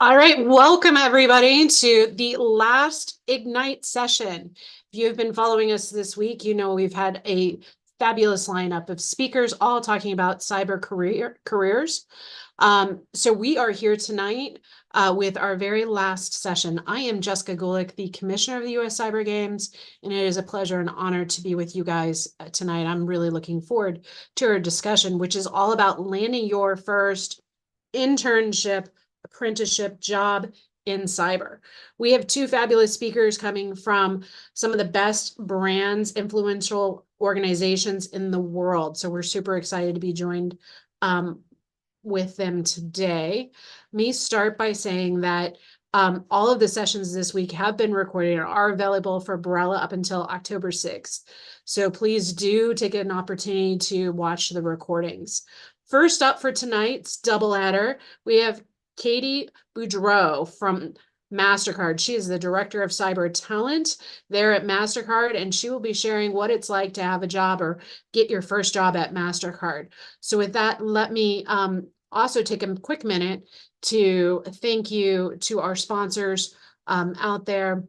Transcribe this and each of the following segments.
All right, welcome everybody to the last Ignite session. If you have been following us this week, you know we've had a fabulous lineup of speakers all talking about cyber careers. So we are here tonight with our very last session. I am Jessica Gulick, the Commissioner of the U.S. Cyber Games, and it is a pleasure and honor to be with you guys tonight. I'm really looking forward to our discussion, which is all about landing your first internship, apprenticeship job in cyber. We have two fabulous speakers coming from some of the best brands, influential organizations in the world. So we're super excited to be joined with them today. Let me start by saying that all of the sessions this week have been recorded and are available for Borella up until October 6th. So please do take an opportunity to watch the recordings. First up for tonight's double ladder, we have Katie Boudreau from Mastercard. She is the Director of Cyber Talent there at Mastercard, and she will be sharing what it's like to have a job or get your first job at Mastercard. So with that, let me also take a quick minute to thank you to our sponsors out there,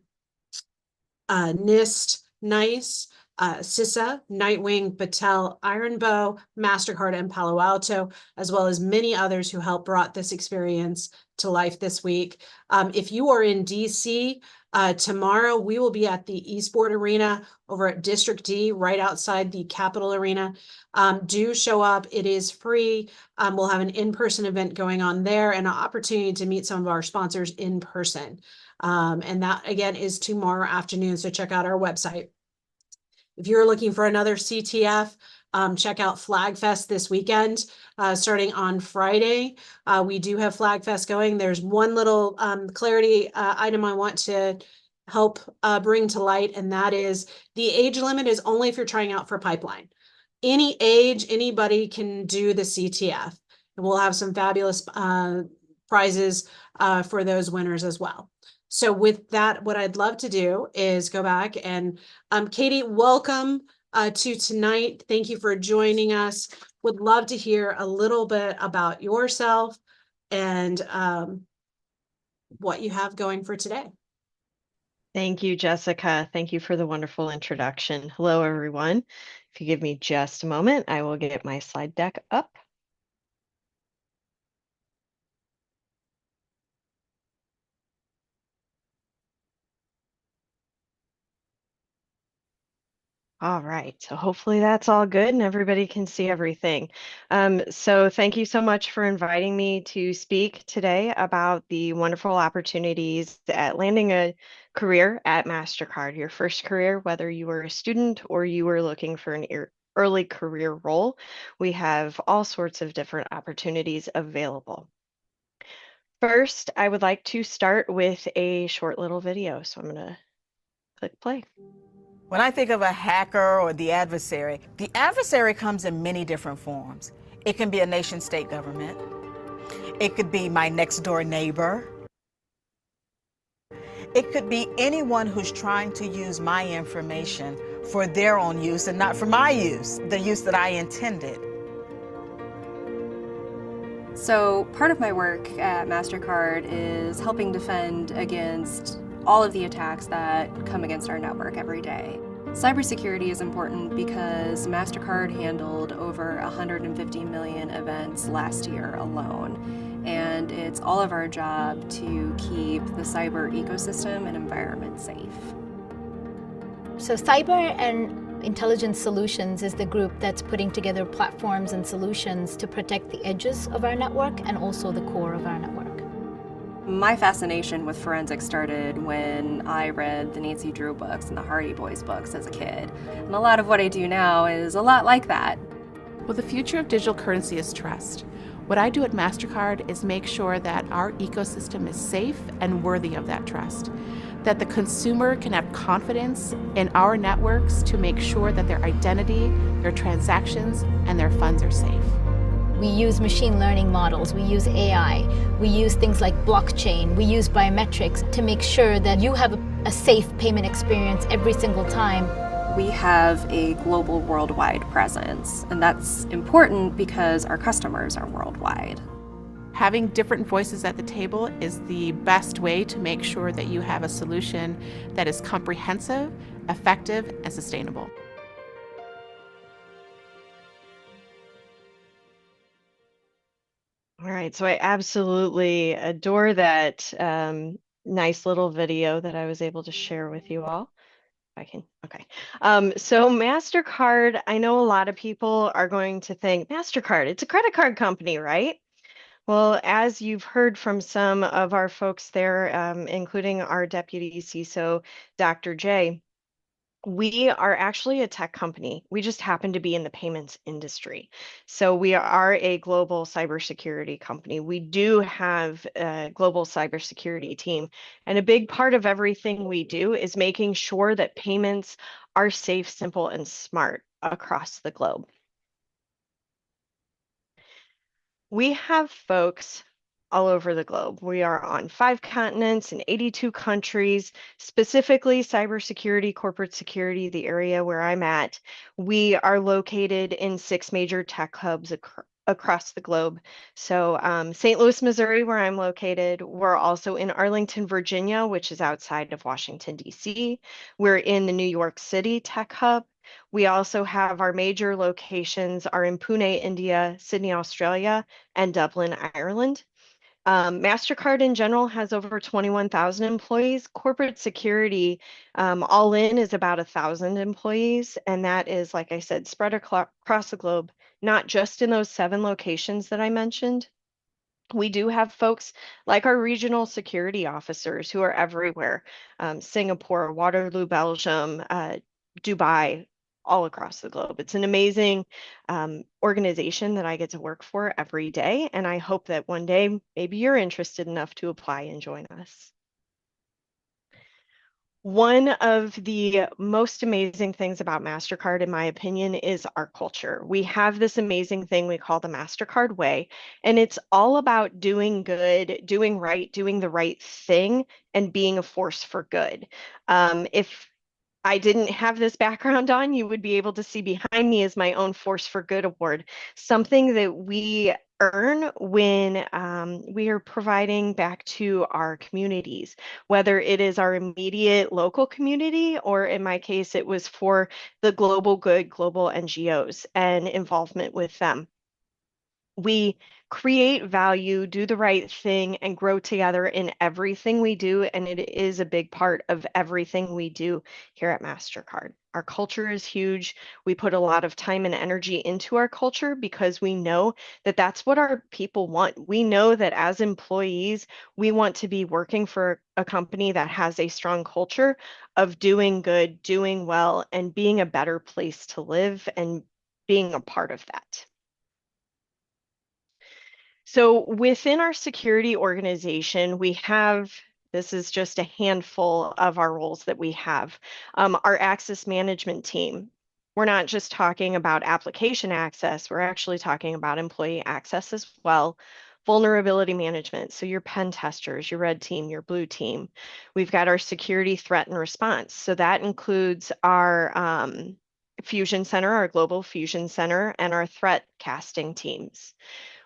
NIST, NICE, CISA, Nightwing, Battelle, Ironbow, Mastercard, and Palo Alto, as well as many others who helped brought this experience to life this week. If you are in DC, tomorrow we will be at the Eastport Arena over at District D, right outside the Capitol Arena. Do show up. It is free. We'll have an in-person event going on there and an opportunity to meet some of our sponsors in person. And that, again, is tomorrow afternoon, so check out our website. If you're looking for another CTF, check out FlagFest this weekend, starting on Friday. We do have FlagFest going. There's one little clarity item I want to help bring to light, and that is the age limit is only if you're trying out for pipeline. Any age, anybody can do the CTF, and we'll have some fabulous prizes for those winners as well. So with that, what I'd love to do is go back and Katie, welcome to tonight. Thank you for joining us. Would love to hear a little bit about yourself and what you have going for today. Thank you, Jessica. Thank you for the wonderful introduction. Hello, everyone. If you give me just a moment, I will get my slide deck up. All right, so hopefully that's all good and everybody can see everything. So thank you so much for inviting me to speak today about the wonderful opportunities at landing a career at Mastercard, your first career, whether you were a student or you were looking for an early career role. We have all sorts of different opportunities available. First, I would like to start with a short little video, so I'm going to click play. When I think of a hacker or the adversary comes in many different forms. It can be a nation-state government. It could be my next-door neighbor. It could be anyone who's trying to use my information for their own use and not for my use, the use that I intended. So part of my work at Mastercard is helping defend against all of the attacks that come against our network every day. Cybersecurity is important because Mastercard handled over 150 million events last year alone. And it's all of our job to keep the cyber ecosystem and environment safe. So Cyber and Intelligence Solutions is the group that's putting together platforms and solutions to protect the edges of our network and also the core of our network. My fascination with forensics started when I read the Nancy Drew books and the Hardy Boys books as a kid. And a lot of what I do now is a lot like that. Well, the future of digital currency is trust. What I do at Mastercard is make sure that our ecosystem is safe and worthy of that trust. That the consumer can have confidence in our networks to make sure that their identity, their transactions, and their funds are safe. We use machine learning models, we use AI, we use things like blockchain, we use biometrics to make sure that you have a safe payment experience every single time. We have a global worldwide presence, and that's important because our customers are worldwide. Having different voices at the table is the best way to make sure that you have a solution that is comprehensive, effective, and sustainable. All right, so I absolutely adore that nice little video that I was able to share with you all. I can, okay. So Mastercard, I know a lot of people are going to think, Mastercard, it's a credit card company, right? Well, as you've heard from some of our folks there, including our deputy CISO, Dr. J, we are actually a tech company. We just happen to be in the payments industry. So we are a global cybersecurity company. We do have a global cybersecurity team. And a big part of everything we do is making sure that payments are safe, simple, and smart across the globe. We have folks all over the globe. We are on 5 continents and 82 countries, specifically cybersecurity, corporate security, the area where I'm at. We are located in 6 major tech hubs across the globe. So St. Louis, Missouri, where I'm located. We're also in Arlington, Virginia, which is outside of Washington, D.C. We're in the New York City Tech Hub. We also have our major locations are in Pune, India, Sydney, Australia, and Dublin, Ireland. Mastercard in general has over 21,000 employees. Corporate security, all in, is about 1,000 employees. And that is, like I said, spread across the globe, not just in those 7 locations that I mentioned. We do have folks like our regional security officers who are everywhere. Singapore, Waterloo, Belgium, Dubai, all across the globe. It's an amazing organization that I get to work for every day. And I hope that one day maybe you're interested enough to apply and join us. One of the most amazing things about Mastercard, in my opinion, is our culture. We have this amazing thing we call the Mastercard Way, and it's all about doing good, doing right, doing the right thing, and being a force for good. If I didn't have this background on, you would be able to see behind me is my own Force for Good award, something that we earn when we are providing back to our communities, whether it is our immediate local community, or in my case, it was for the global good, global NGOs and involvement with them. We create value, do the right thing, and grow together in everything we do. And it is a big part of everything we do here at Mastercard. Our culture is huge. We put a lot of time and energy into our culture because we know that that's what our people want. We know that as employees, we want to be working for a company that has a strong culture of doing good, doing well, and being a better place to live and being a part of that. So within our security organization, we have, this is just a handful of our roles that we have. Our access management team. We're not just talking about application access, we're actually talking about employee access as well. Vulnerability management, so your pen testers, your red team, your blue team. We've got our security threat and response. So that includes our Fusion Center, our Global Fusion Center, and our threat casting teams.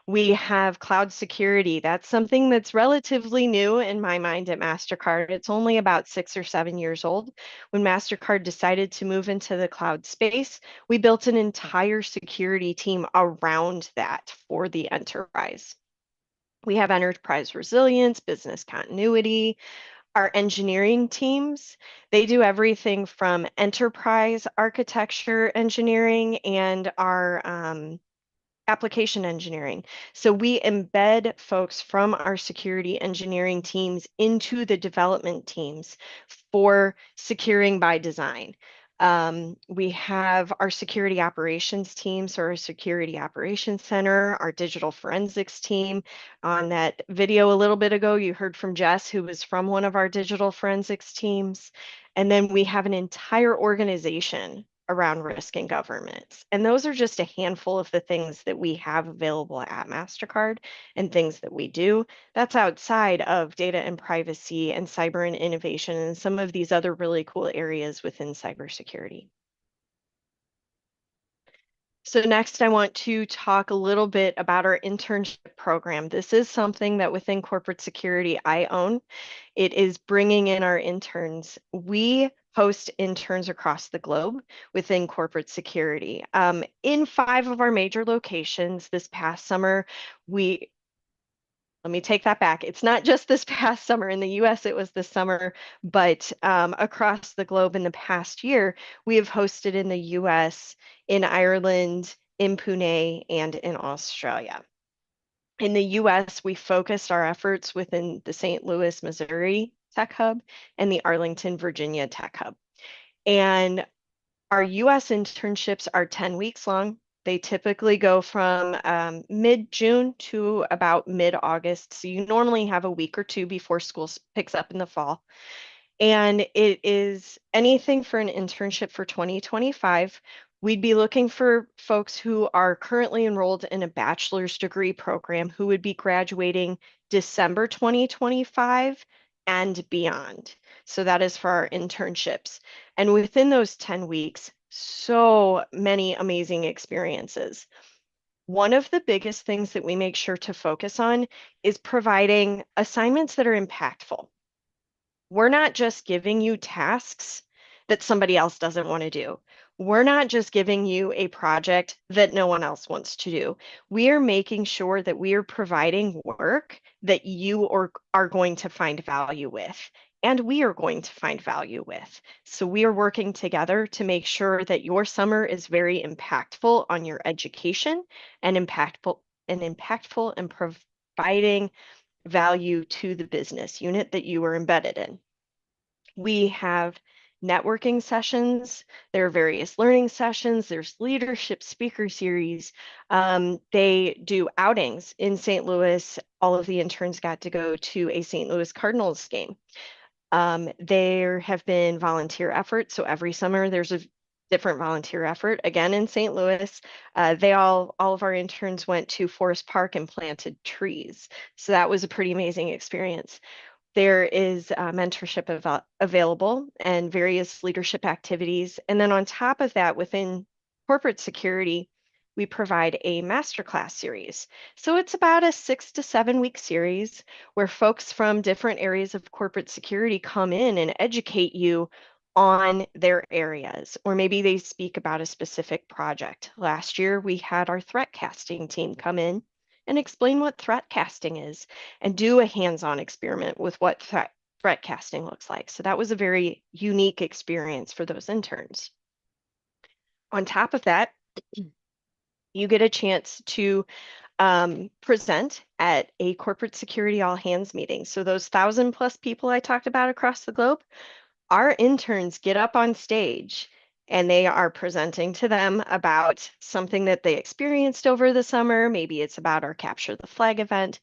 We have cloud security. That's something that's relatively new in my mind at Mastercard. It's only about 6 or 7 years old. When Mastercard decided to move into the cloud space, we built an entire security team around that for the enterprise. We have enterprise resilience, business continuity. Our engineering teams, they do everything from enterprise architecture engineering and our application engineering. So we embed folks from our security engineering teams into the development teams for securing by design. We have our security operations team, so our security operations center, our digital forensics team. On that video a little bit ago, you heard from Jess, who was from one of our digital forensics teams. And then we have an entire organization around risk and governance. And those are just a handful of the things that we have available at Mastercard and things that we do. That's outside of data and privacy and cyber and innovation and some of these other really cool areas within cybersecurity. So next, I want to talk a little bit about our internship program. This is something that within corporate security I own. It is bringing in our interns. We host interns across the globe within corporate security. In 5 of our major locations this past summer, let me take that back. It's not just this past summer. In the US, it was this summer, but across the globe in the past year, we have hosted in the US, in Ireland, in Pune, and in Australia. In the US, we focused our efforts within the St. Louis, Missouri Tech Hub and the Arlington, Virginia Tech Hub. And our US internships are 10 weeks long. They typically go from mid-June to about mid-August. So you normally have a week or two before school picks up in the fall. And it is anything for an internship for 2025. We'd be looking for folks who are currently enrolled in a bachelor's degree program who would be graduating December 2025 and beyond. So that is for our internships. And within those 10 weeks, so many amazing experiences. One of the biggest things that we make sure to focus on is providing assignments that are impactful. We're not just giving you tasks that somebody else doesn't want to do. We're not just giving you a project that no one else wants to do. We are making sure that we are providing work that you are going to find value with, and we are going to find value with. So we are working together to make sure that your summer is very impactful on your education and impactful and providing value to the business unit that you are embedded in. We have networking sessions. There are various learning sessions. There's leadership speaker series. They do outings in St. Louis. All of the interns got to go to a St. Louis Cardinals game. There have been volunteer efforts. So every summer there's a different volunteer effort. Again, in St. Louis, all of our interns went to Forest Park and planted trees. So that was a pretty amazing experience. There is mentorship available and various leadership activities. And then on top of that, within corporate security, we provide a masterclass series. So it's about a 6 to 7 week series where folks from different areas of corporate security come in and educate you on their areas, or maybe they speak about a specific project. Last year, we had our threat casting team come in and explain what threat casting is and do a hands-on experiment with what threat casting looks like. So that was a very unique experience for those interns. On top of that, you get a chance to present at a corporate security all hands meeting. So those 1,000+ people I talked about across the globe, our interns get up on stage and they are presenting to them about something that they experienced over the summer. Maybe it's about our Capture the Flag event.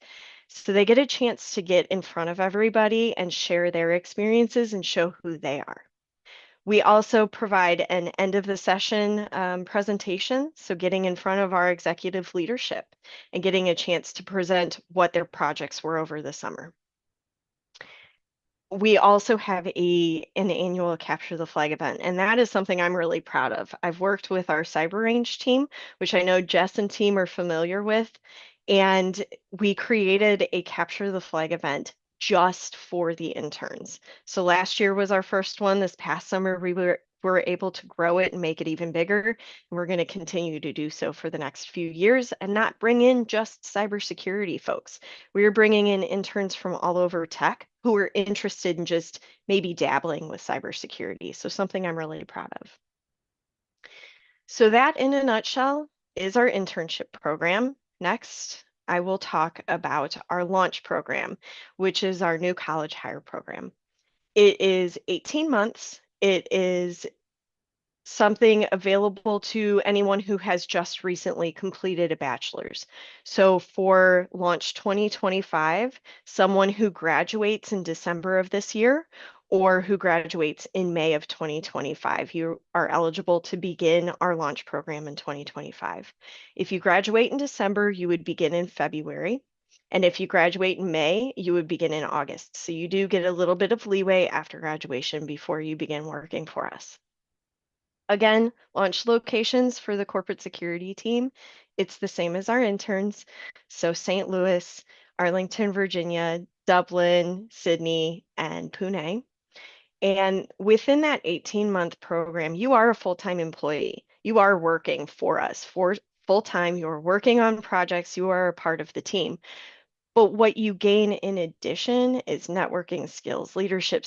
So they get a chance to get in front of everybody and share their experiences and show who they are. We also provide an end of the session presentation. So getting in front of our executive leadership and getting a chance to present what their projects were over the summer. We also have an annual Capture the Flag event, and that is something I'm really proud of. I've worked with our cyber range team, which I know Jess and team are familiar with, and we created a Capture the Flag event just for the interns. So last year was our first one. This past summer, we were able to grow it and make it even bigger. And we're going to continue to do so for the next few years and not bring in just cybersecurity folks. We're bringing in interns from all over tech who are interested in just maybe dabbling with cybersecurity. So something I'm really proud of. So that in a nutshell is our internship program. Next, I will talk about our launch program, which is our new college hire program. It is 18 months. It is something available to anyone who has just recently completed a bachelor's. So for launch 2025, someone who graduates in December of this year or who graduates in May of 2025, you are eligible to begin our launch program in 2025. If you graduate in December, you would begin in February. And if you graduate in May, you would begin in August. So you do get a little bit of leeway after graduation before you begin working for us. Again, launch locations for the corporate security team. It's the same as our interns. So St. Louis, Arlington, Virginia, Dublin, Sydney, and Pune. And within that 18-month program, you are a full-time employee. You are working for us for full-time. You're working on projects. You are a part of the team. But what you gain in addition is networking skills, leadership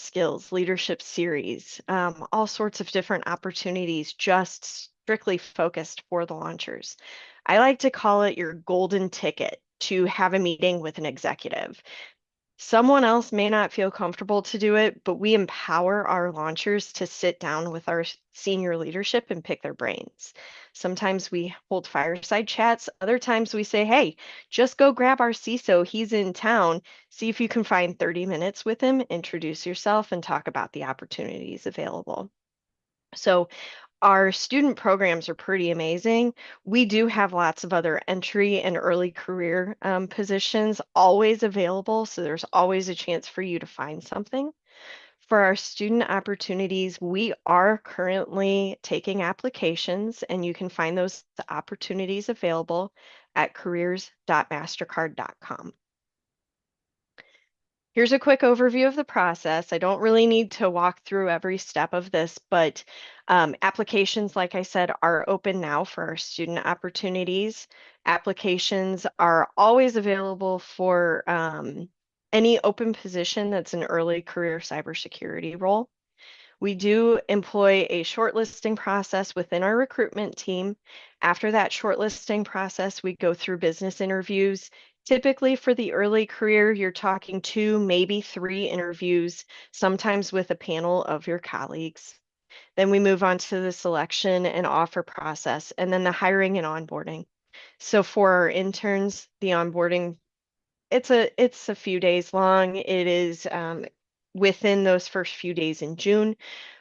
series, all sorts of different opportunities just strictly focused for the launchers. I like to call it your golden ticket to have a meeting with an executive. Someone else may not feel comfortable to do it, but we empower our launchers to sit down with our senior leadership and pick their brains. Sometimes we hold fireside chats. Other times we say, hey, just go grab our CISO. He's in town. See if you can find 30 minutes with him, introduce yourself, and talk about the opportunities available. So our student programs are pretty amazing. We do have lots of other entry and early career positions always available, so there's always a chance for you to find something. For our student opportunities, we are currently taking applications, and you can find those opportunities available at careers.mastercard.com. Here's a quick overview of the process. I don't really need to walk through every step of this, but applications, like I said, are open now for our student opportunities. Applications are always available for any open position that's an early career cybersecurity role. We do employ a shortlisting process within our recruitment team. After that shortlisting process, we go through business interviews. Typically for the early career, you're talking 2, maybe 3 interviews, sometimes with a panel of your colleagues. Then we move on to the selection and offer process, and then the hiring and onboarding. So for our interns, the onboarding, it's a few days long. It is within those first few days in June.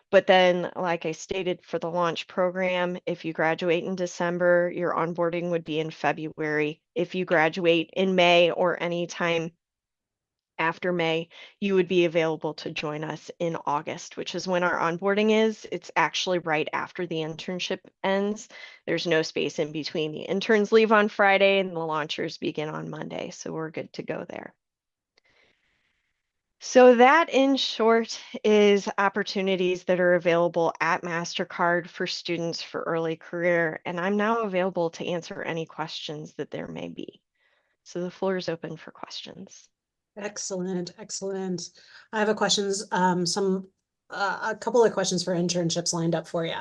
But then, like I stated, for the launch program, if you graduate in December, your onboarding would be in February. If you graduate in May or any time after May, you would be available to join us in August, which is when our onboarding is. It's actually right after the internship ends. There's no space in between. The interns leave on Friday and the launchers begin on Monday, so we're good to go there. So that, in short, is opportunities that are available at Mastercard for students for early career, and I'm now available to answer any questions that there may be. So the floor is open for questions. Excellent, excellent. I have a couple of questions for internships lined up for you.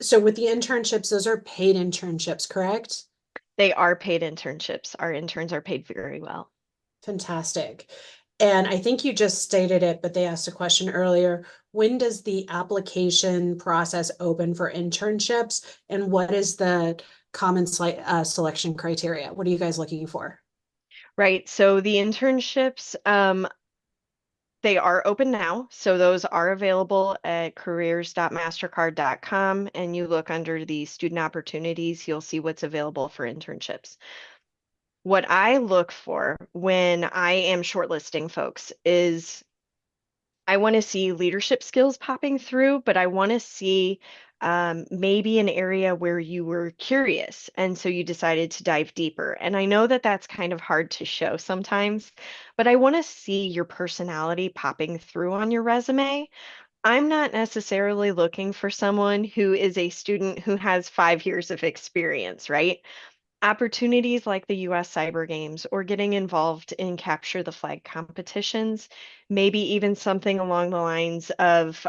So with the internships, those are paid internships, correct? They are paid internships. Our interns are paid very well. Fantastic. And I think you just stated it, but they asked a question earlier. When does the application process open for internships? And what is the common selection criteria? What are you guys looking for? Right. So the internships, they are open now. So those are available at careers.mastercard.com. And you look under the student opportunities, you'll see what's available for internships. What I look for when I am shortlisting folks is I want to see leadership skills popping through, but I want to see maybe an area where you were curious and so you decided to dive deeper. And I know that that's kind of hard to show sometimes, but I want to see your personality popping through on your resume. I'm not necessarily looking for someone who is a student who has 5 years of experience, right? Opportunities like the US Cyber Games or getting involved in capture the flag competitions, maybe even something along the lines of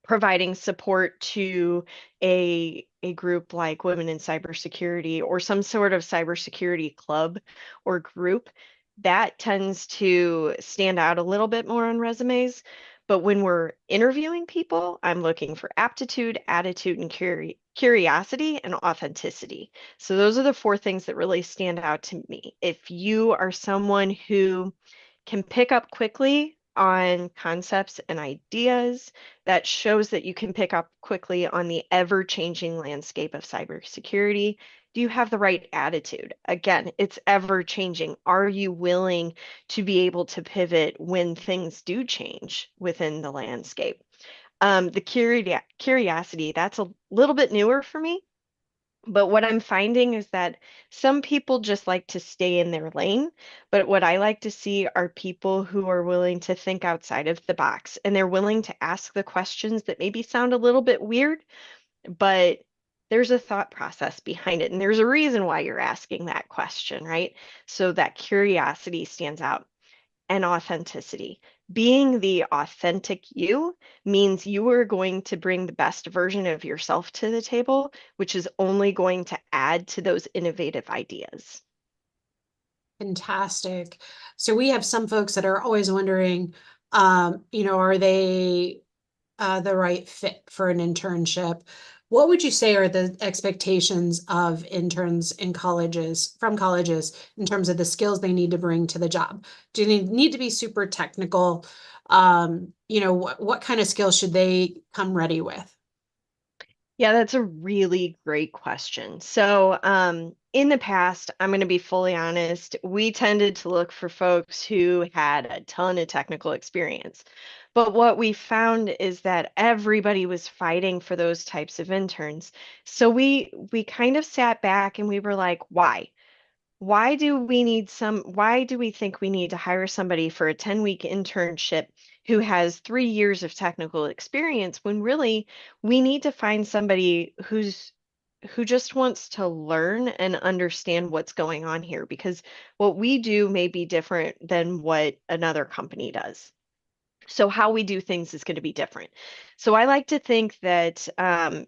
providing support to a group like Women in Cybersecurity or some sort of cybersecurity club or group, that tends to stand out a little bit more on resumes. But when we're interviewing people, I'm looking for aptitude, attitude, and curiosity and authenticity. So those are the 4 things that really stand out to me. If you are someone who can pick up quickly on concepts and ideas, that shows that you can pick up quickly on the ever-changing landscape of cybersecurity. Do you have the right attitude? Again, it's ever-changing. Are you willing to be able to pivot when things do change within the landscape? The curiosity, that's a little bit newer for me. But what I'm finding is that some people just like to stay in their lane. But what I like to see are people who are willing to think outside of the box and they're willing to ask the questions that maybe sound a little bit weird, but there's a thought process behind it. And there's a reason why you're asking that question, right? So that curiosity stands out. And authenticity. Being the authentic you means you are going to bring the best version of yourself to the table, which is only going to add to those innovative ideas. Fantastic. So we have some folks that are always wondering, are they the right fit for an internship? What would you say are the expectations of interns in from colleges, in terms of the skills they need to bring to the job? Do they need to be super technical? What kind of skills should they come ready with? Yeah, that's a really great question. So, in the past, I'm going to be fully honest, we tended to look for folks who had a ton of technical experience. But what we found is that everybody was fighting for those types of interns. So we kind of sat back and we were like, why? Why do we think we need to hire somebody for a 10-week internship who has 3 years of technical experience when really we need to find somebody who just wants to learn and understand what's going on here, because what we do may be different than what another company does. So how we do things is going to be different. So I like to think that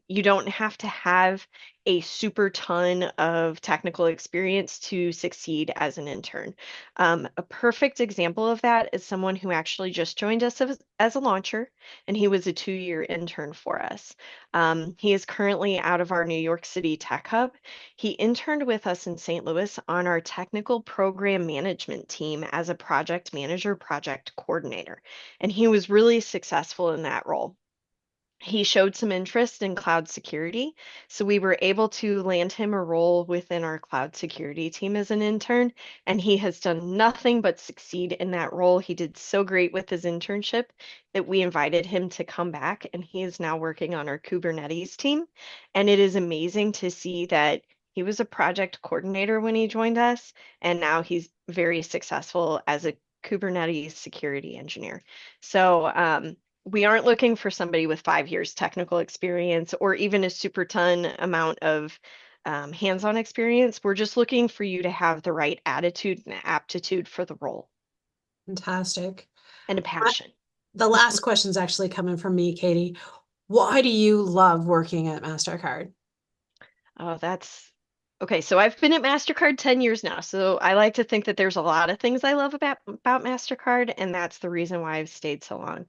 you don't have to have a super ton of technical experience to succeed as an intern. A perfect example of that is someone who actually just joined us as a launcher, and he was a 2-year intern for us. He is currently out of our New York City tech hub. He interned with us in St. Louis on our technical program management team as a project manager, project coordinator, and he was really successful in that role. He showed some interest in cloud security, so we were able to land him a role within our cloud security team as an intern, and he has done nothing but succeed in that role. He did so great with his internship that we invited him to come back, and he is now working on our Kubernetes team. And it is amazing to see that he was a project coordinator when he joined us, and now he's very successful as a Kubernetes security engineer. So, we aren't looking for somebody with 5 years technical experience or even a super ton amount of hands-on experience. We're just looking for you to have the right attitude and aptitude for the role Fantastic. and a passion. The last question is actually coming from me, Katie. Why do you love working at Mastercard? Oh, that's okay. So I've been at Mastercard 10 years now. So I like to think that there's a lot of things I love about Mastercard, and that's the reason why I've stayed so long.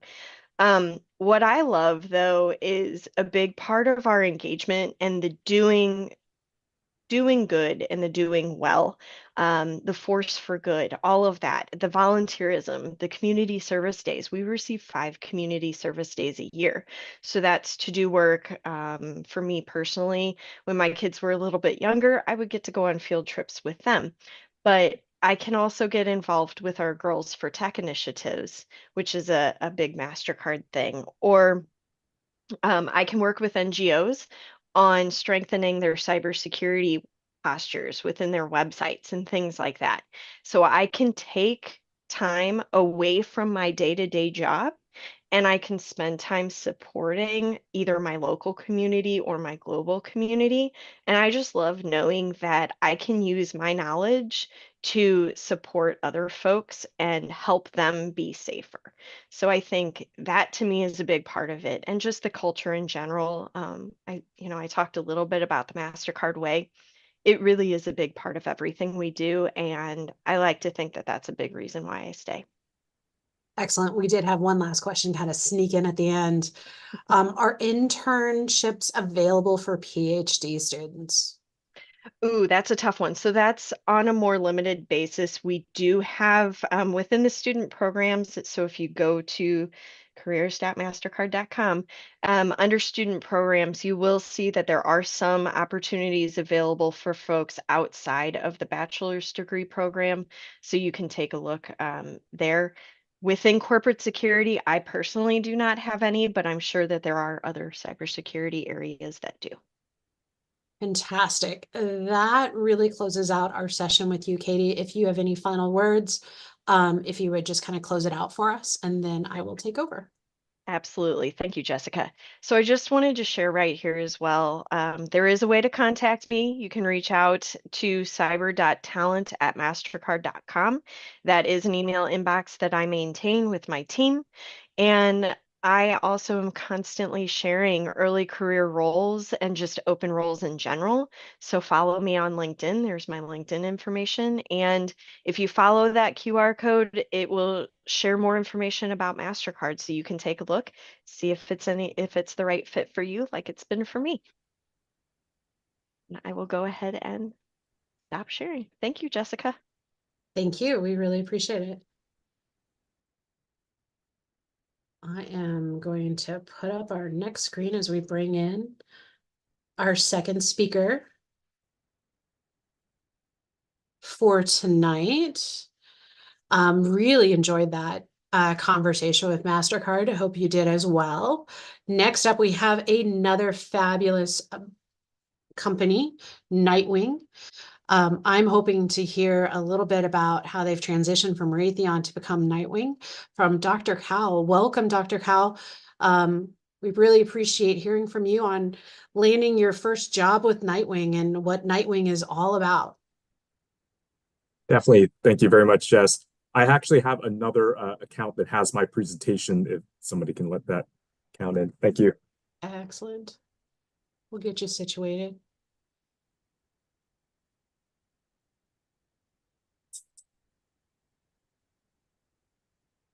What I love though is a big part of our engagement and the doing good and the doing well, the force for good, all of that, the volunteerism, the community service days. We receive 5 community service days a year. So that's to do work. For me personally, when my kids were a little bit younger, I would get to go on field trips with them. But I can also get involved with our Girls for Tech initiatives, which is a big MasterCard thing. Or I can work with NGOs on strengthening their cybersecurity postures within their websites and things like that. So I can take time away from my day-to-day job and I can spend time supporting either my local community or my global community. And I just love knowing that I can use my knowledge to support other folks and help them be safer. So I think that to me is a big part of it, and just the culture in general. I talked a little bit about the Mastercard way. It really is a big part of everything we do, and I like to think that that's a big reason why I stay. Excellent. We did have one last question kind of sneak in at the end. Are internships available for PhD students? Ooh, that's a tough one. So that's on a more limited basis. We do have within the student programs. So if you go to careers.mastercard.com, under student programs, you will see that there are some opportunities available for folks outside of the bachelor's degree program. So you can take a look there. Within corporate security, I personally do not have any, but I'm sure that there are other cybersecurity areas that do. Fantastic. That really closes out our session with you, Katie. If you have any final words, if you would just kind of close it out for us, and then I will take over. Absolutely. Thank you, Jessica. So I just wanted to share right here as well. There is a way to contact me. You can reach out to cyber.talent@mastercard.com. That is an email inbox that I maintain with my team. And I also am constantly sharing early career roles and just open roles in general. So follow me on LinkedIn. There's my LinkedIn information. And if you follow that QR code, it will share more information about Mastercard. So you can take a look, see if it's the right fit for you, like it's been for me. And I will go ahead and stop sharing. Thank you, Jessica. Thank you. We really appreciate it. I am going to put up our next screen as we bring in our second speaker for tonight. Really enjoyed that conversation with Mastercard. I hope you did as well. Next up, we have another fabulous company, Nightwing. I'm hoping to hear a little bit about how they've transitioned from Raytheon to become Nightwing from Dr. Cowell. Welcome, Dr. Cowell. We really appreciate hearing from you on landing your first job with Nightwing and what Nightwing is all about. Definitely. Thank you very much, Jess. I actually have another account that has my presentation if somebody can let that count in. Thank you. Excellent. We'll get you situated.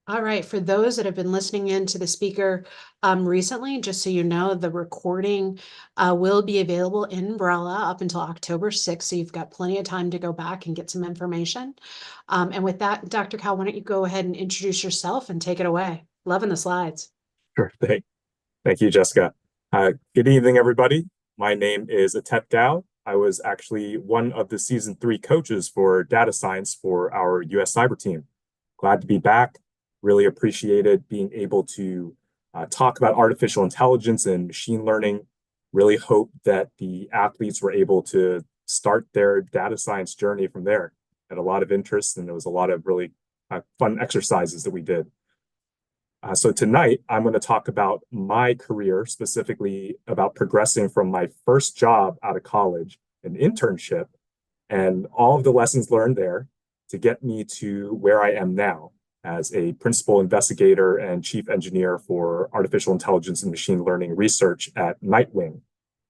All right, for those that have been listening in to the speaker recently, just so you know, the recording will be available in Umbrella up until October 6th, so you've got plenty of time to go back and get some information. And with that, Dr. Cal, why don't you go ahead and introduce yourself and take it away? Loving the slides. Sure. Thank you, Jessica. Good evening, everybody. My name is Athit. I was actually one of the season 3 coaches for data science for our US cyber team. Glad to be back. Really appreciated being able to talk about artificial intelligence and machine learning. Really hope that the athletes were able to start their data science journey from there. Had a lot of interest, and there was a lot of really fun exercises that we did. So tonight, I'm going to talk about my career, specifically about progressing from my first job out of college, an internship, and all of the lessons learned there to get me to where I am now as a principal investigator and chief engineer for artificial intelligence and machine learning research at Nightwing.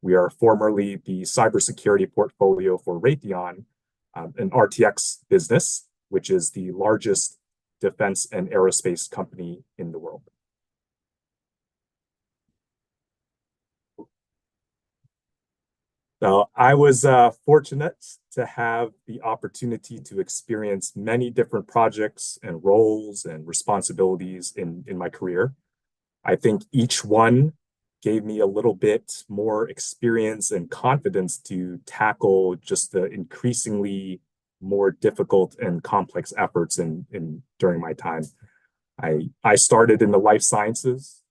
We are formerly the cybersecurity portfolio for Raytheon, an RTX business, which is the largest defense and aerospace company in the world. So I was fortunate to have the opportunity to experience many different projects and roles and responsibilities in my career. I think each one gave me a little bit more experience and confidence to tackle just the increasingly more difficult and complex efforts during my time. I started in the life sciences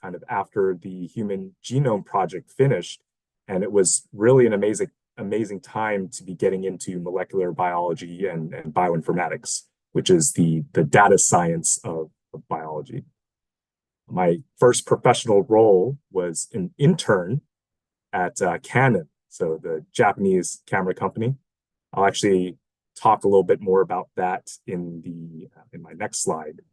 kind of after the Human Genome Project finished, and it was really an amazing time to be getting into molecular biology and bioinformatics, which is the data science of biology. My first professional role was an intern at Canon, so the Japanese camera company. I'll actually talk a little bit more about that in my next slide.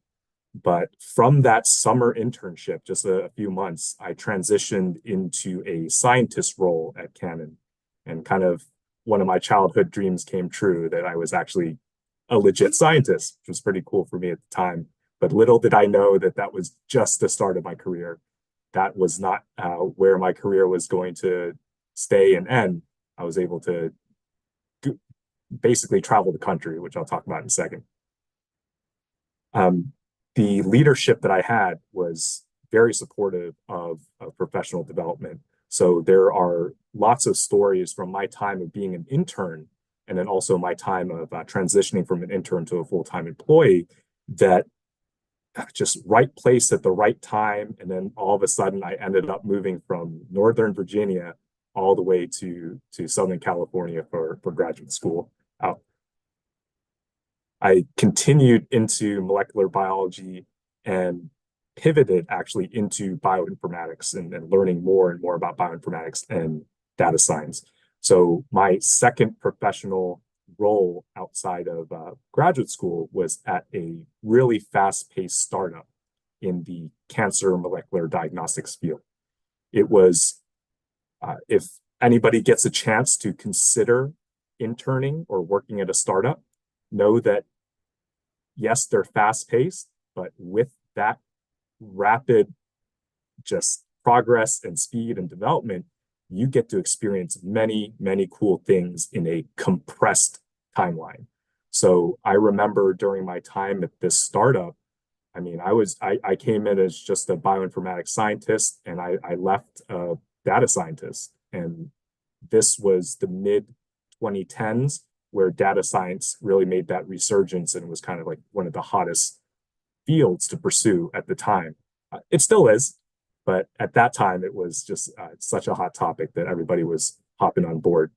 But from that summer internship, just a few months, I transitioned into a scientist role at Canon, and kind of one of my childhood dreams came true, that I was actually a legit scientist, which was pretty cool for me at the time. But little did I know that that was just the start of my career. That was not where my career was going to stay and end. I was able to basically travel the country, which I'll talk about in a second. The leadership that I had was very supportive of professional development. So there are lots of stories from my time of being an intern, and then also my time of transitioning from an intern to a full-time employee, that just right place at the right time. And then all of a sudden I ended up moving from Northern Virginia all the way to Southern California for graduate school. I continued into molecular biology and pivoted actually into bioinformatics and learning more and more about bioinformatics and data science. So my second professional role outside of graduate school was at a really fast-paced startup in the cancer molecular diagnostics field. It was, if anybody gets a chance to consider interning or working at a startup, know that yes, they're fast-paced, but with that rapid just progress and speed and development, you get to experience many, many cool things in a compressed timeline. So I remember during my time at this startup, I mean, I came in as just a bioinformatics scientist, and I left a data scientist. And this was the mid 2010s, where data science really made that resurgence and was kind of like one of the hottest fields to pursue at the time. It still is, but at that time it was just such a hot topic that everybody was hopping on board.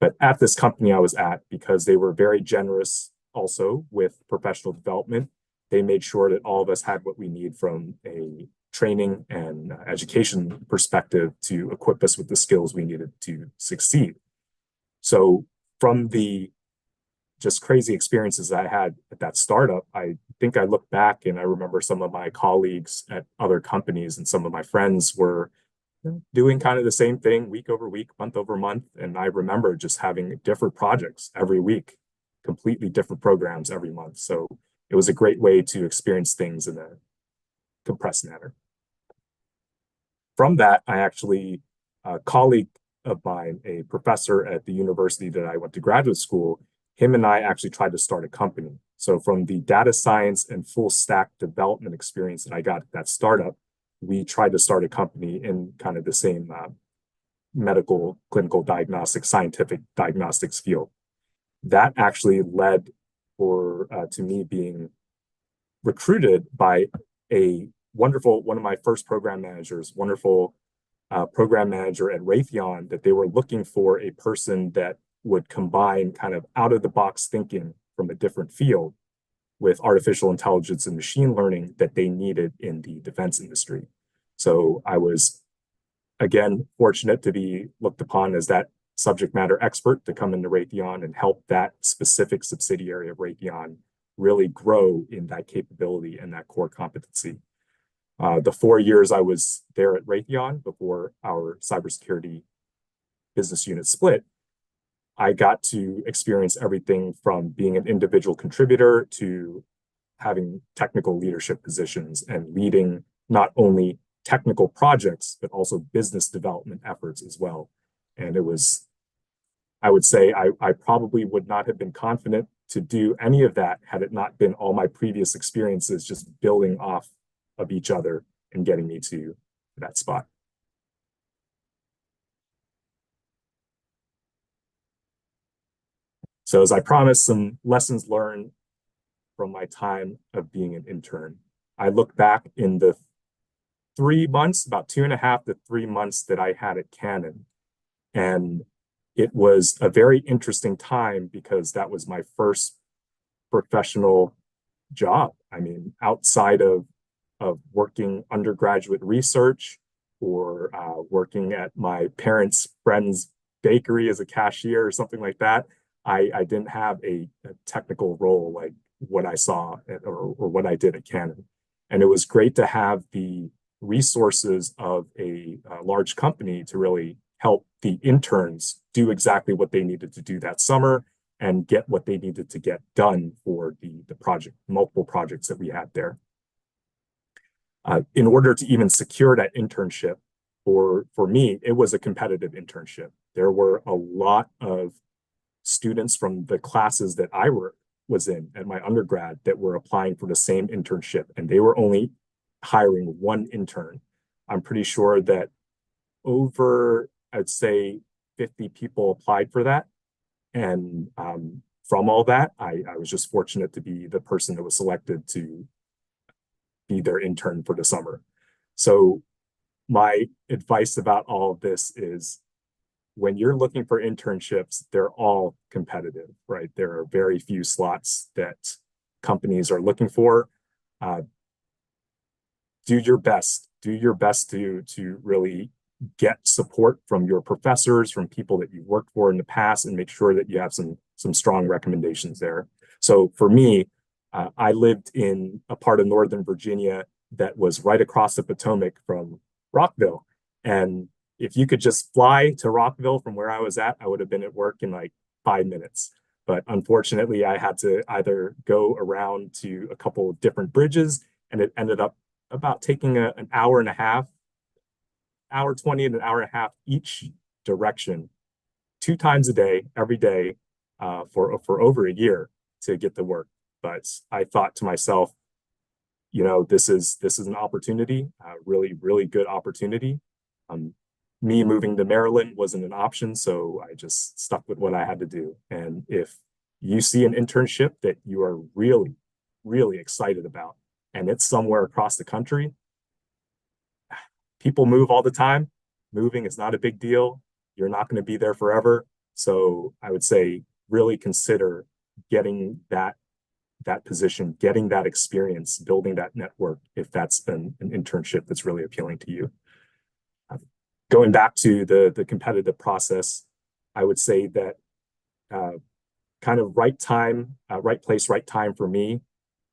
But at this company I was at, because they were very generous also with professional development, they made sure that all of us had what we need from a training and education perspective to equip us with the skills we needed to succeed. So from the just crazy experiences I had at that startup, I think I look back and I remember some of my colleagues at other companies and some of my friends were doing kind of the same thing week over week, month over month. And I remember just having different projects every week, completely different programs every month. So it was a great way to experience things in a compressed manner. From that, I actually, a colleague of mine, a professor at the university that I went to graduate school, him and I actually tried to start a company. So from the data science and full stack development experience that I got at that startup, we tried to start a company in kind of the same medical, clinical diagnostics, scientific diagnostics field. That actually led to me being recruited by a wonderful, one of my first program managers, wonderful program manager at Raytheon, that they were looking for a person that would combine kind of out of the box thinking from a different field with artificial intelligence and machine learning that they needed in the defense industry. So I was, again, fortunate to be looked upon as that subject matter expert to come into Raytheon and help that specific subsidiary of Raytheon really grow in that capability and that core competency. The 4 years I was there at Raytheon before our cybersecurity business unit split, I got to experience everything from being an individual contributor to having technical leadership positions and leading not only technical projects, but also business development efforts as well. And it was, I would say, I probably would not have been confident to do any of that had it not been all my previous experiences just building off of each other and getting me to that spot. So as I promised, some lessons learned from my time of being an intern. I look back in the 3 months, about 2.5 to 3 months that I had at Canon. And it was a very interesting time because that was my first professional job. I mean, outside of working undergraduate research or working at my parents' friend's bakery as a cashier or something like that, I didn't have a technical role like what I saw or what I did at Canon. And it was great to have the resources of a large company to really help the interns do exactly what they needed to do that summer and get what they needed to get done for the project, multiple projects that we had there. In order to even secure that internship, for me, it was a competitive internship. There were a lot of students from the classes that I was in at my undergrad that were applying for the same internship, and they were only hiring one intern. I'm pretty sure that over, I'd say, 50 people applied for that. And from all that, I was just fortunate to be the person that was selected to be their intern for the summer. So my advice about all of this is, when you're looking for internships, they're all competitive, right? There are very few slots that companies are looking for. Do your best. Do your best to really get support from your professors, from people that you've worked for in the past, and make sure that you have some strong recommendations there. So for me, I lived in a part of Northern Virginia that was right across the Potomac from Rockville. And if you could just fly to Rockville from where I was at, I would have been at work in like 5 minutes. But unfortunately, I had to either go around to a couple of different bridges, and it ended up about taking an hour and a half, hour 20 and an hour and a half each direction, 2 times a day, every day, for over a year to get to work. But I thought to myself, this is an opportunity, a really, really good opportunity. Me moving to Maryland wasn't an option, so I just stuck with what I had to do. And if you see an internship that you are really, really excited about, and it's somewhere across the country, people move all the time. Moving is not a big deal. You're not going to be there forever. So I would say really consider getting that position, getting that experience, building that network, if that's an internship that's really appealing to you. Going back to the competitive process, I would say that kind of right time, right place, right time for me,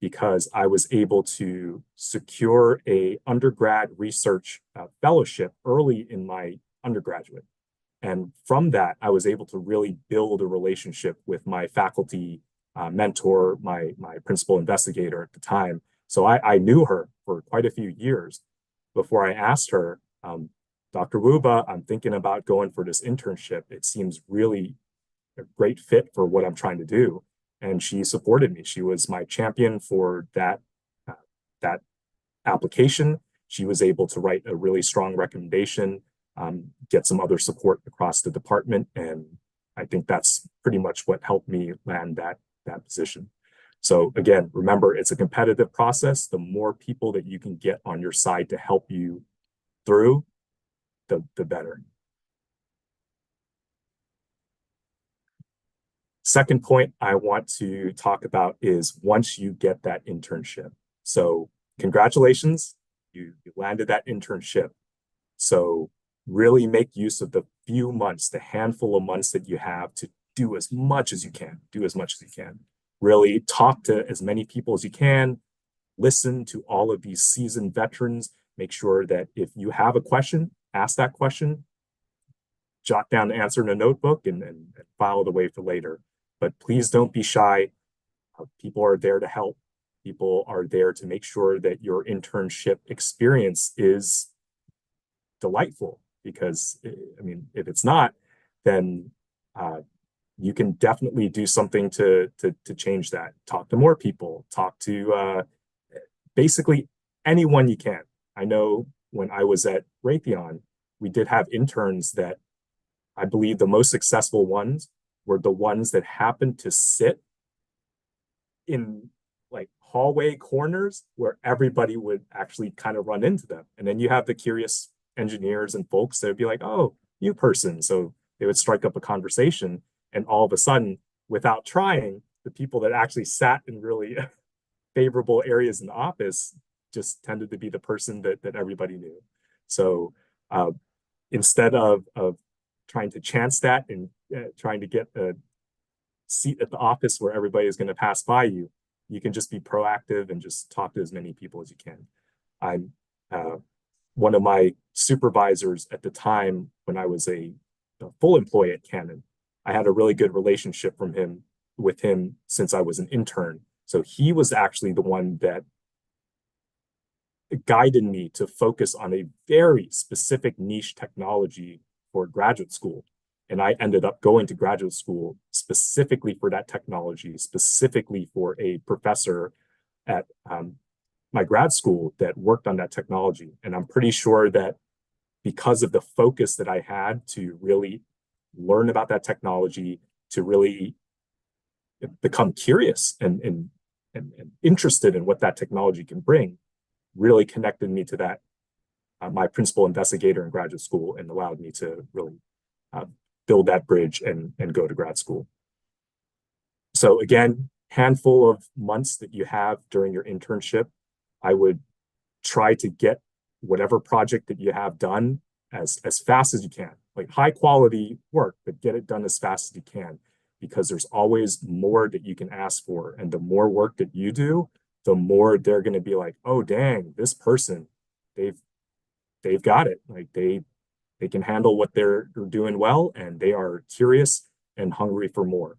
because I was able to secure a undergrad research fellowship early in my undergraduate. And from that, I was able to really build a relationship with my faculty mentor, my principal investigator at the time. So I knew her for quite a few years before I asked her, Dr. Wuba, I'm thinking about going for this internship. It seems really a great fit for what I'm trying to do. And she supported me. She was my champion for that application. She was able to write a really strong recommendation, get some other support across the department. And I think that's pretty much what helped me land that position. So again, remember, it's a competitive process. The more people that you can get on your side to help you through, the better. Second point I want to talk about is once you get that internship. So congratulations, you landed that internship. So really make use of the few months, the handful of months that you have to do as much as you can, Really talk to as many people as you can, listen to all of these seasoned veterans, make sure that if you have a question, ask that question, jot down the answer in a notebook and file it away for later. But please don't be shy. People are there to help. People are there to make sure that your internship experience is delightful, because I mean, if it's not, then you can definitely do something to change that. Talk to more people, talk to basically anyone you can. I know when I was at Raytheon, we did have interns that I believe the most successful ones were the ones that happened to sit in like hallway corners where everybody would actually kind of run into them. And then you have the curious engineers and folks that would be like, oh, new person. So they would strike up a conversation, and all of a sudden, without trying, the people that actually sat in really favorable areas in the office just tended to be the person that everybody knew. So instead of trying to chance that and trying to get a seat at the office where everybody is going to pass by you, you can just be proactive and just talk to as many people as you can. I'm one of my supervisors at the time when I was a full employee at Canon. I had a really good relationship with him since I was an intern. So he was actually the one that guided me to focus on a very specific niche technology for graduate school. And I ended up going to graduate school specifically for that technology, specifically for a professor at my grad school that worked on that technology. And I'm pretty sure that because of the focus that I had to really learn about that technology, to really become curious and interested in what that technology can bring, really connected me to that, my principal investigator in graduate school, and allowed me to really build that bridge and go to grad school. So again, handful of months that you have during your internship, I would try to get whatever project that you have done as fast as you can, like high quality work, but get it done as fast as you can, because there's always more that you can ask for. And the more work that you do, the more they're going to be like, oh, dang, this person, they've got it. Like they can handle what they're doing well, and they are curious and hungry for more.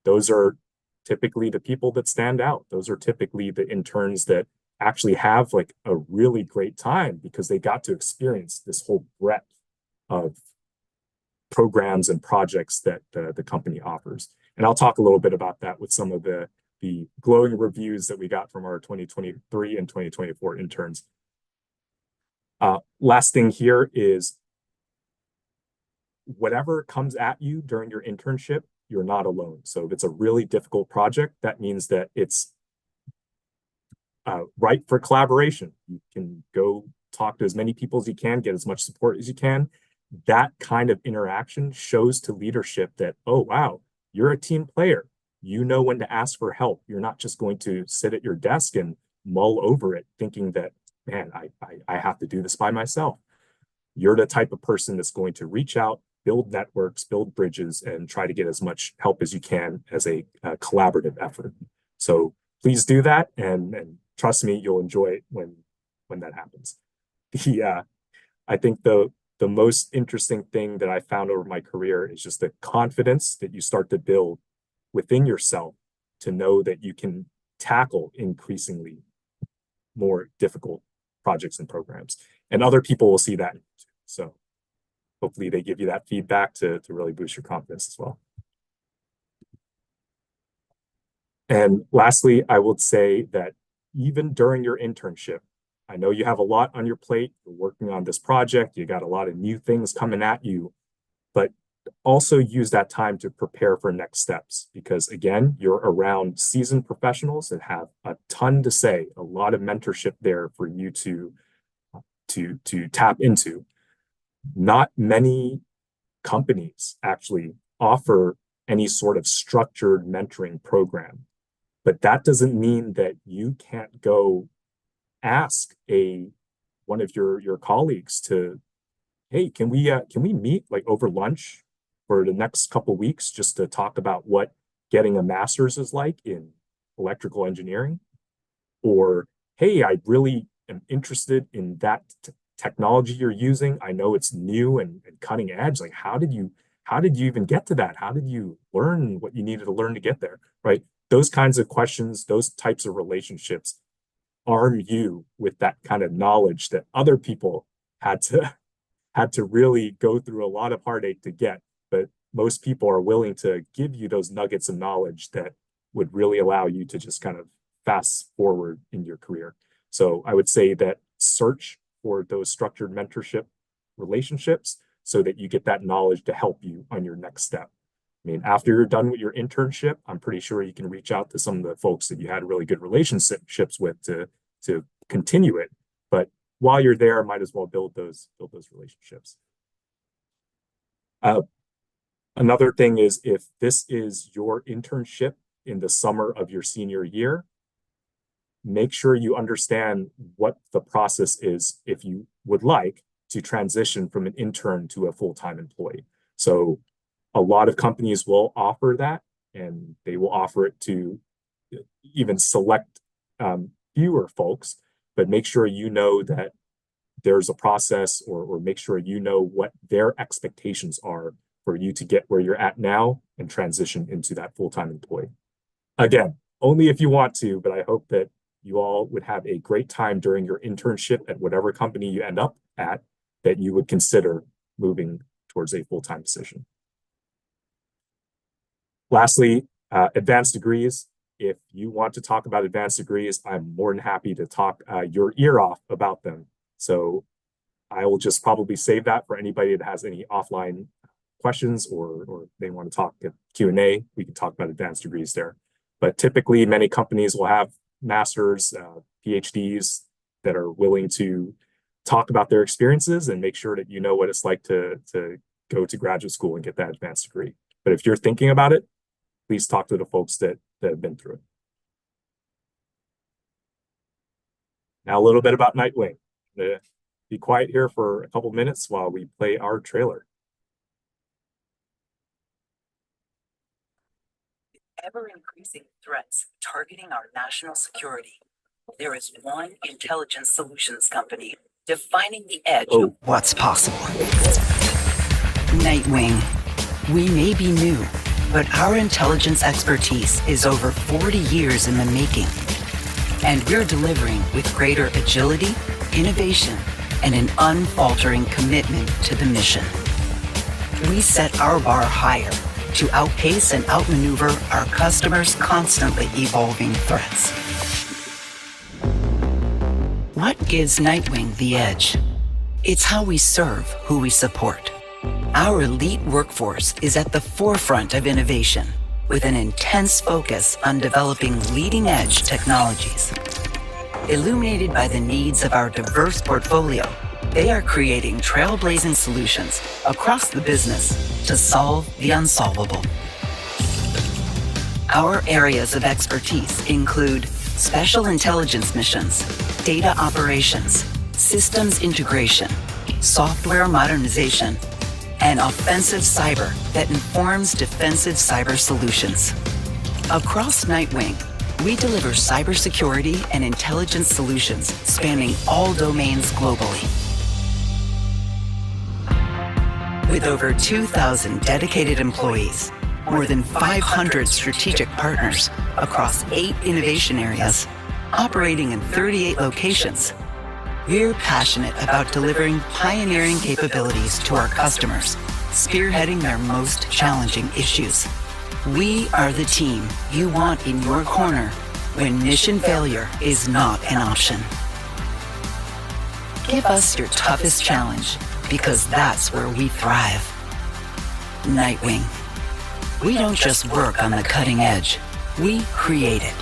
Those are typically the people that stand out. Those are typically the interns that actually have like a really great time, because they got to experience this whole breadth of programs and projects that the company offers. And I'll talk a little bit about that with some of the glowing reviews that we got from our 2023 and 2024 interns. Last thing here is, whatever comes at you during your internship, you're not alone. So if it's a really difficult project, that means that it's ripe for collaboration. You can go talk to as many people as you can, get as much support as you can. That kind of interaction shows to leadership that, oh, wow, you're a team player. You know when to ask for help. You're not just going to sit at your desk and mull over it thinking that, man, I have to do this by myself. You're the type of person that's going to reach out, build networks, build bridges, and try to get as much help as you can as a collaborative effort. So please do that, and trust me, you'll enjoy it when that happens. I think the most interesting thing that I found over my career is just the confidence that you start to build within yourself to know that you can tackle increasingly more difficult projects and programs. And other people will see that. So hopefully they give you that feedback to really boost your confidence as well. And lastly, I would say that even during your internship, I know you have a lot on your plate. You're working on this project. You got a lot of new things coming at you, but also use that time to prepare for next steps, because again, you're around seasoned professionals that have a ton to say, a lot of mentorship there for you to tap into. Not many companies actually offer any sort of structured mentoring program, but that doesn't mean that you can't go ask one of your colleagues to, hey, can we meet like over lunch for the next couple of weeks just to talk about what getting a master's is like in electrical engineering? Or, hey, I really am interested in that technology you're using. I know it's new and cutting edge. Like, how did you even get to that? How did you learn what you needed to learn to get there, right? Those kinds of questions, those types of relationships arm you with that kind of knowledge that other people had to really go through a lot of heartache to get. But most people are willing to give you those nuggets of knowledge that would really allow you to just kind of fast forward in your career. So I would say that search for those structured mentorship relationships so that you get that knowledge to help you on your next step. I mean, after you're done with your internship, I'm pretty sure you can reach out to some of the folks that you had really good relationships with to continue it. But while you're there, might as well build those relationships. Another thing is, if this is your internship in the summer of your senior year, make sure you understand what the process is if you would like to transition from an intern to a full-time employee. So a lot of companies will offer that, and they will offer it to even select fewer folks, but make sure you know that there's a process, or make sure you know what their expectations are for you to get where you're at now and transition into that full-time employee. Again, only if you want to, but I hope that you all would have a great time during your internship at whatever company you end up at, that you would consider moving towards a full-time position. Lastly, advanced degrees. If you want to talk about advanced degrees, I'm more than happy to talk your ear off about them. So I will just probably save that for anybody that has any offline questions, or they want to talk at Q&A. We can talk about advanced degrees there. But typically, many companies will have masters, PhDs. that are willing to talk about their experiences and make sure that you know what it's like to go to graduate school and get that advanced degree. But if you're thinking about it, please talk to the folks that have been through it. Now a little bit about Nightwing. Be quiet here for a couple minutes while we play our trailer. Ever-increasing threats targeting our national security. There is one intelligence solutions company defining the edge of what's possible. Nightwing. We may be new, but our intelligence expertise is over 40 years in the making. And we're delivering with greater agility, innovation, and an unfaltering commitment to the mission. We set our bar higher to outpace and outmaneuver our customers' constantly evolving threats. What gives Nightwing the edge? It's how we serve who we support. Our elite workforce is at the forefront of innovation, with an intense focus on developing leading-edge technologies. Illuminated by the needs of our diverse portfolio, they are creating trailblazing solutions across the business to solve the unsolvable. Our areas of expertise include special intelligence missions, data operations, systems integration, software modernization, and offensive cyber that informs defensive cyber solutions. Across Nightwing, we deliver cybersecurity and intelligence solutions spanning all domains globally. With over 2,000 dedicated employees, more than 500 strategic partners across 8 innovation areas, operating in 38 locations, we're passionate about delivering pioneering capabilities to our customers, spearheading their most challenging issues. We are the team you want in your corner when mission failure is not an option. Give us your toughest challenge, because that's where we thrive. Nightwing. We don't just work on the cutting edge, we create it.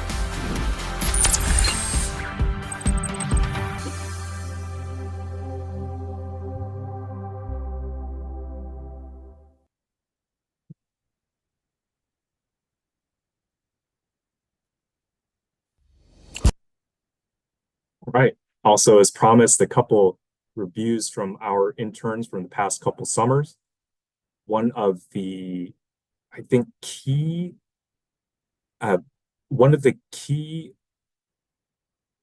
Right. Also, as promised, a couple reviews from our interns from the past couple summers. One of the, I think, one of the key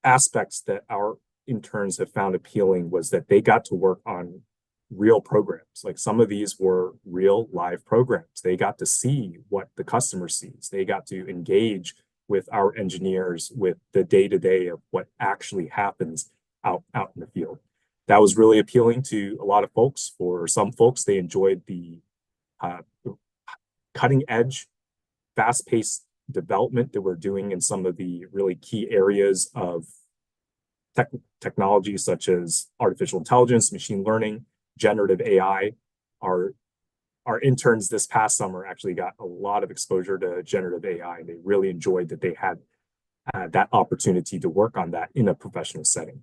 aspects that our interns have found appealing was that they got to work on real programs. Like some of these were real live programs. They got to see what the customer sees. They got to engage with our engineers with the day-to-day of what actually happens out in the field. That was really appealing to a lot of folks. For some folks, they enjoyed the cutting edge, fast-paced development that we're doing in some of the really key areas of technology, such as artificial intelligence, machine learning, generative AI. Our interns this past summer actually got a lot of exposure to generative AI. They really enjoyed that they had that opportunity to work on that in a professional setting.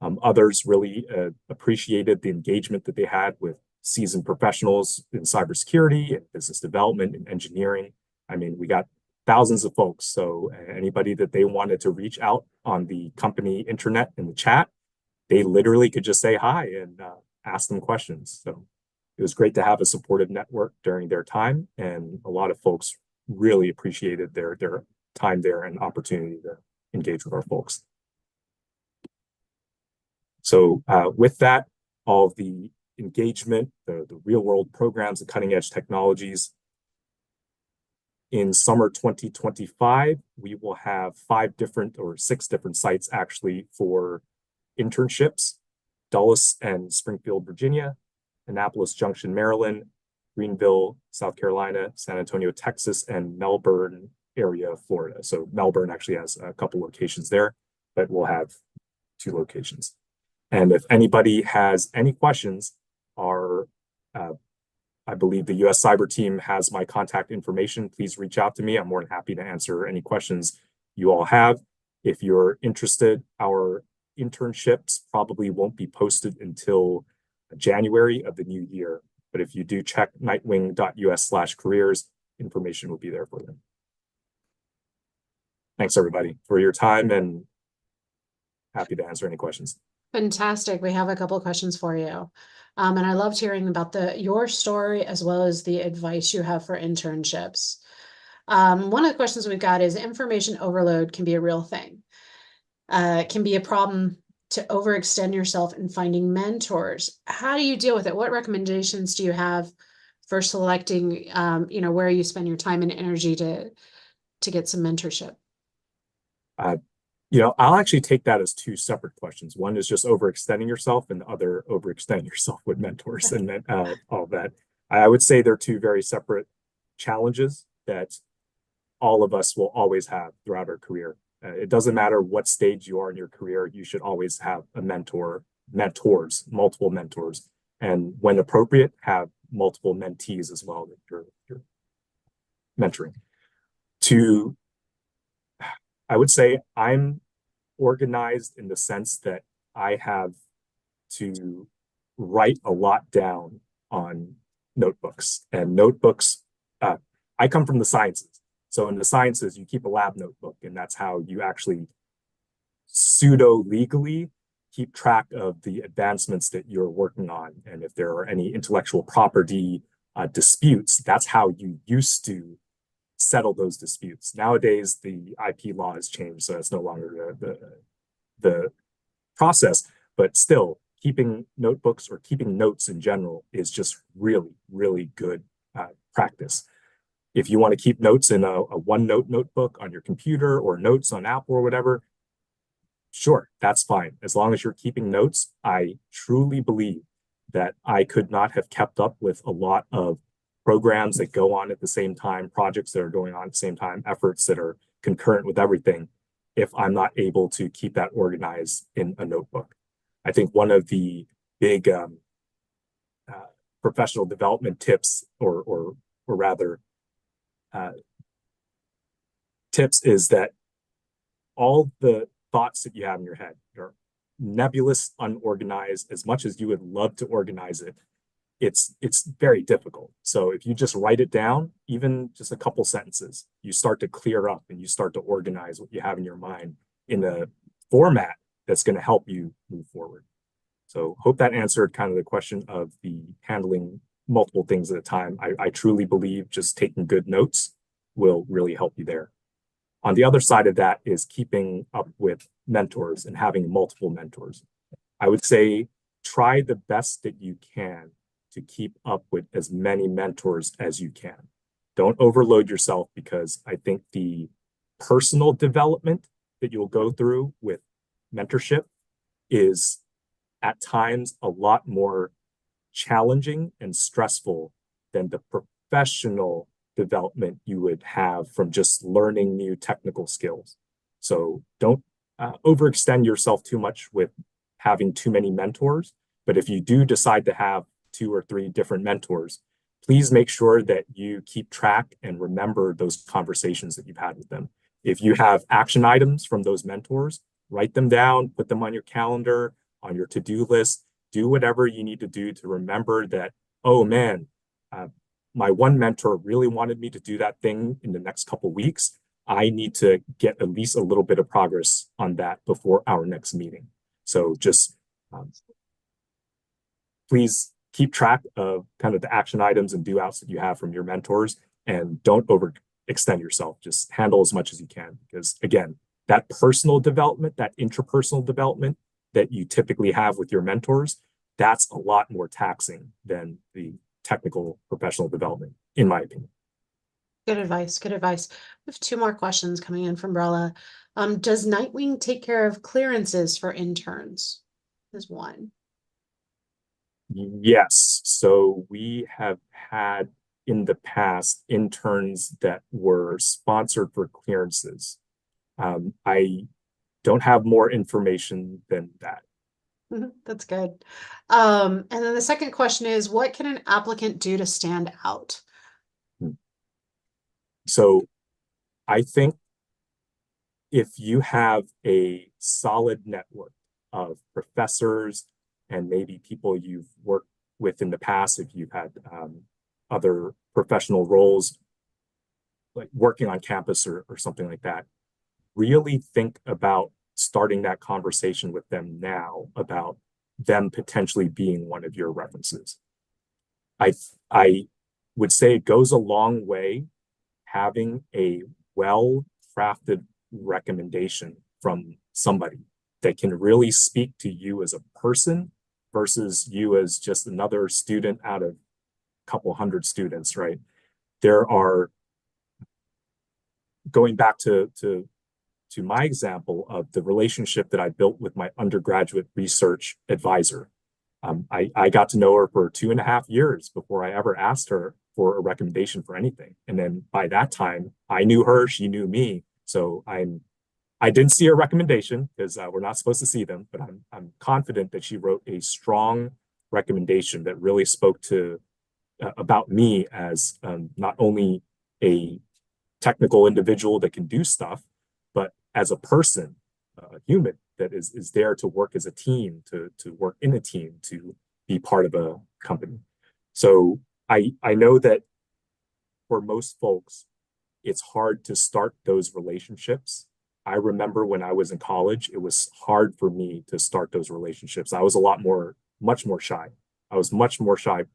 Others really appreciated the engagement that they had with seasoned professionals in cybersecurity and business development and engineering. I mean, we got thousands of folks. So anybody that they wanted to reach out on the company intranet in the chat, they literally could just say hi and ask them questions. So it was great to have a supportive network during their time, and a lot of folks really appreciated their time there and opportunity to engage with our folks. So with that, all of the engagement, the real world programs, the cutting edge technologies. In summer 2025, we will have 6 different sites actually for internships: Dulles and Springfield, Virginia, Annapolis Junction, Maryland, Greenville, South Carolina, San Antonio, Texas, and Melbourne area, Florida. So Melbourne actually has a couple locations there, but we'll have 2 locations. And if anybody has any questions, I believe the US Cyber team has my contact information. Please reach out to me. I'm more than happy to answer any questions you all have. If you're interested, our internships probably won't be posted until January of the new year. But if you do check nightwing.us/careers, information will be there for them. Thanks everybody for your time, and happy to answer any questions. Fantastic. We have a couple of questions for you. And I loved hearing about your story as well as the advice you have for internships. One of the questions we've got is information overload can be a real thing. It can be a problem to overextend yourself in finding mentors. How do you deal with it? What recommendations do you have for selecting, where you spend your time and energy to get some mentorship? I'll actually take that as two separate questions. One is just overextending yourself, and the other overextending yourself with mentors and all that. I would say they're two very separate challenges that all of us will always have throughout our career. It doesn't matter what stage you are in your career, you should always have a multiple mentors, and when appropriate, have multiple mentees as well that you're mentoring. I would say I'm organized in the sense that I have to write a lot down on notebooks. And notebooks, I come from the sciences. So in the sciences, you keep a lab notebook, and that's how you actually pseudo-legally keep track of the advancements that you're working on. And if there are any intellectual property disputes, that's how you used to settle those disputes. Nowadays, the IP law has changed, so it's no longer the process, but still keeping notebooks or keeping notes in general is just really, really good practice. If you want to keep notes in a OneNote notebook on your computer or notes on Apple or whatever, sure, that's fine. As long as you're keeping notes, I truly believe that I could not have kept up with a lot of programs that go on at the same time, projects that are going on at the same time, efforts that are concurrent with everything, if I'm not able to keep that organized in a notebook. I think one of the big professional development tips, or rather tips, is that all the thoughts that you have in your head are nebulous, unorganized. As much as you would love to organize it, it's very difficult. So if you just write it down, even just a couple sentences, you start to clear up and you start to organize what you have in your mind in a format that's going to help you move forward. So hope that answered kind of the question of the handling multiple things at a time. I truly believe just taking good notes will really help you there. On the other side of that is keeping up with mentors and having multiple mentors. I would say try the best that you can to keep up with as many mentors as you can. Don't overload yourself, because I think the personal development that you'll go through with mentorship is at times a lot more challenging and stressful than the professional development you would have from just learning new technical skills. So don't overextend yourself too much with having too many mentors. But if you do decide to have 2 or 3 different mentors, please make sure that you keep track and remember those conversations that you've had with them. If you have action items from those mentors, write them down, put them on your calendar, on your to-do list, do whatever you need to do to remember that, oh man, my one mentor really wanted me to do that thing in the next couple of weeks. I need to get at least a little bit of progress on that before our next meeting. So just please keep track of kind of the action items and do-outs that you have from your mentors, and don't overextend yourself. Just handle as much as you can, because again, that personal development, that interpersonal development that you typically have with your mentors, that's a lot more taxing than the technical professional development, in my opinion. Good advice. Good advice. We have 2 more questions coming in from Brella. Does Nightwing take care of clearances for interns? Is one. Yes. So we have had in the past interns that were sponsored for clearances. I don't have more information than that. That's good. And then the second question is, what can an applicant do to stand out? So I think if you have a solid network, of professors and maybe people you've worked with in the past, if you've had other professional roles, like working on campus or something like that. Really think about starting that conversation with them now about them potentially being one of your references. I would say it goes a long way having a well-crafted recommendation from somebody that can really speak to you as a person versus you as just another student out of a couple hundred students, right? There are, going back to my example of the relationship that I built with my undergraduate research advisor. I got to know her for 2.5 years before I ever asked her for a recommendation for anything. And then by that time, I knew her, she knew me. So I didn't see her recommendation because we're not supposed to see them, but I'm confident that she wrote a strong recommendation that really spoke to about me as not only a technical individual that can do stuff, but as a person, a human that is there to work as a team, to work in a team, to be part of a company. So I know that for most folks, it's hard to start those relationships. I remember when I was in college, it was hard for me to start those relationships. I was much more shy. I was much more shy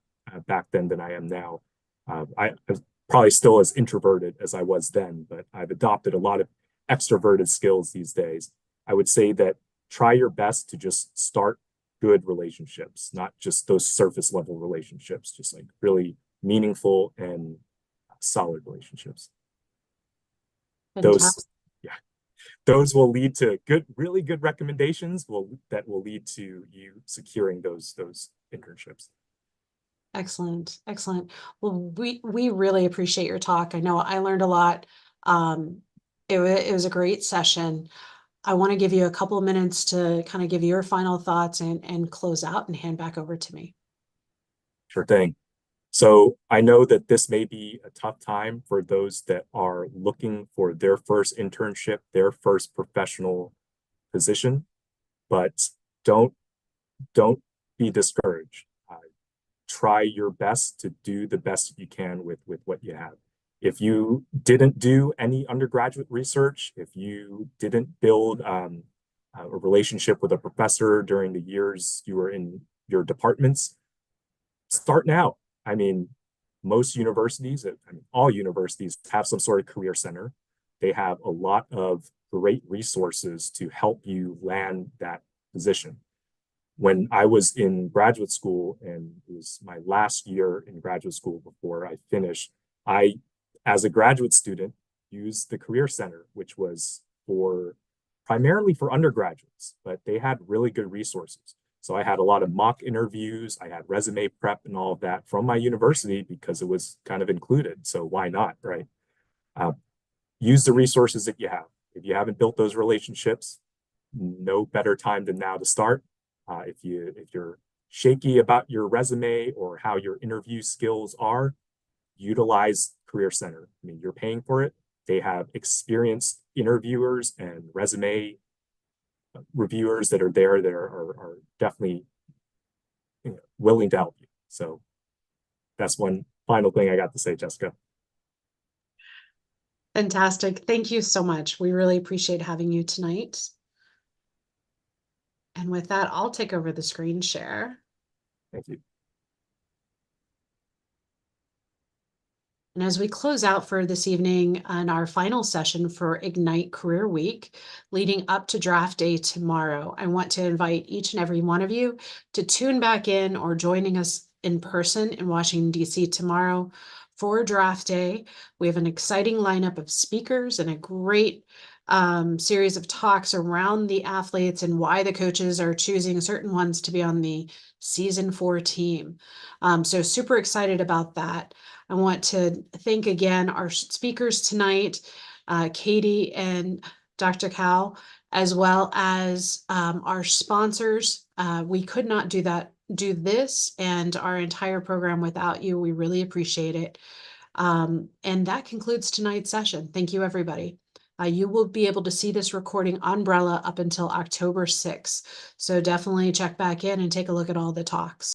back then than I am now. I was probably still as introverted as I was then, but I've adopted a lot of extroverted skills these days. I would say that try your best to just start good relationships, not just those surface level relationships, just like really meaningful and solid relationships. Fantastic. Those will lead to really good recommendations that will lead to you securing those internships. Excellent. Excellent. Well, we really appreciate your talk. I know I learned a lot. It was a great session. I want to give you a couple of minutes to kind of give your final thoughts and close out and hand back over to me. Sure thing. So I know that this may be a tough time for those that are looking for their first internship, their first professional position, but don't be discouraged. Try your best to do the best you can with what you have. If you didn't do any undergraduate research, if you didn't build a relationship with a professor during the years you were in your departments, start now. I mean, most universities, all universities have some sort of career center. They have a lot of great resources to help you land that position. When I was in graduate school, and it was my last year in graduate school before I finished, I, as a graduate student, used the Career Center, which was primarily for undergraduates, but they had really good resources. So I had a lot of mock interviews, I had resume prep and all of that from my university because it was kind of included. So why not, right? Use the resources that you have. If you haven't built those relationships, no better time than now to start. If you're shaky about your resume or how your interview skills are, utilize Career Center. I mean, you're paying for it. They have experienced interviewers and resume reviewers that are there that are definitely willing to help you. So that's one final thing I got to say, Jessica. Fantastic. Thank you so much. We really appreciate having you tonight. And with that, I'll take over the screen share. Thank you. And as we close out for this evening and our final session for Ignite Career Week, leading up to draft day tomorrow, I want to invite each and every one of you to tune back in or joining us in person in Washington, D.C. tomorrow for draft day. We have an exciting lineup of speakers and a great series of talks around the athletes and why the coaches are choosing certain ones to be on the season 4 team. So super excited about that. I want to thank again our speakers tonight, Katie and Dr. Cal, as well as our sponsors. We could not do this and our entire program without you. We really appreciate it. And that concludes tonight's session. Thank you, everybody. You will be able to see this recording umbrella up until October 6th. So definitely check back in and take a look at all the talks.